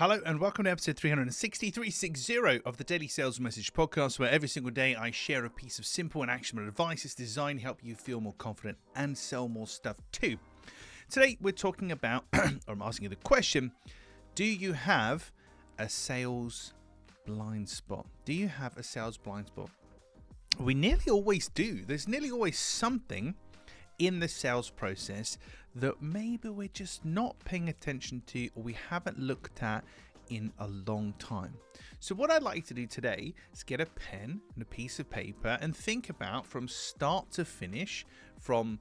Hello and welcome to episode 360 of the Daily Sales Message podcast, where every single day I share a piece of simple and actionable advice. It's designed to help you feel more confident and sell more stuff too. Today we're talking about, or I'm asking you the question, do you have a sales blind spot? Do you have a sales blind spot? We nearly always do. There's nearly always something in the sales process that maybe we're just not paying attention to, or we haven't looked at in a long time. So what I'd like to do today is get a pen and a piece of paper and think about, from start to finish, from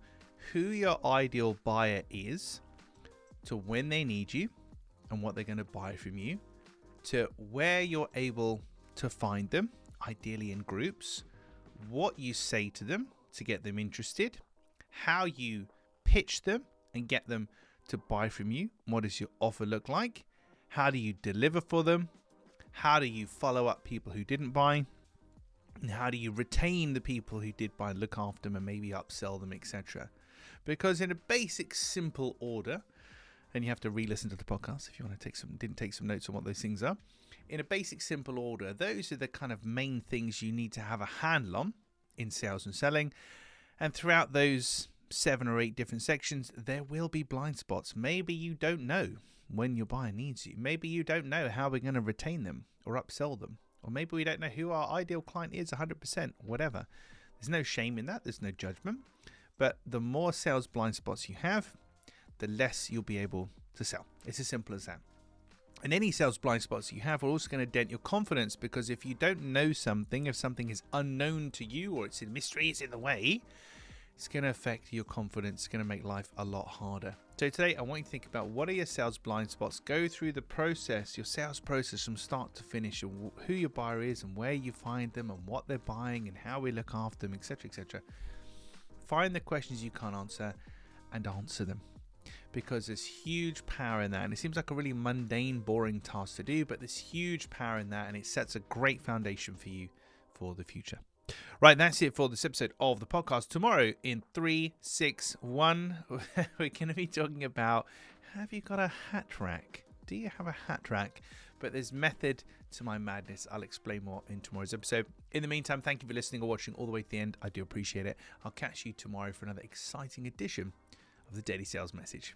who your ideal buyer is, to when they need you and what they're going to buy from you, to where you're able to find them, ideally in groups, what you say to them to get them interested, how you pitch them and get them to buy from you. What does your offer look like? How do you deliver for them? How do you follow up people who didn't buy? And how do you retain the people who did buy, look after them and maybe upsell them, etc.? Because in a basic, simple order, and you have to re-listen to the podcast if you want to didn't take some notes on what those things are. In a basic, simple order, those are the kind of main things you need to have a handle on in sales and selling. And throughout those 7 or 8 different sections, there will be blind spots. Maybe you don't know when your buyer needs you. Maybe you don't know how we're going to retain them or upsell them. Or maybe we don't know who our ideal client is 100%, whatever. There's no shame in that. There's no judgment. But the more sales blind spots you have, the less you'll be able to sell. It's as simple as that. And any sales blind spots you have are also going to dent your confidence, because if you don't know something, if something is unknown to you or it's in mystery, it's in the way, it's going to affect your confidence. It's going to make life a lot harder. So today I want you to think about, what are your sales blind spots? Go through the process, your sales process from start to finish, of who your buyer is and where you find them and what they're buying and how we look after them, etc., etc. Find the questions you can't answer and answer them, because there's huge power in that. And it seems like a really mundane, boring task to do, but there's huge power in that, and it sets a great foundation for you for the future. Right, that's it for this episode of the podcast. Tomorrow in 3, 6, 1, we're going to be talking about, have you got a hat rack? Do you have a hat rack? But there's method to my madness. I'll explain more in tomorrow's episode. In the meantime, thank you for listening or watching all the way to the end. I do appreciate it. I'll catch you tomorrow for another exciting edition of the Daily Sales Message.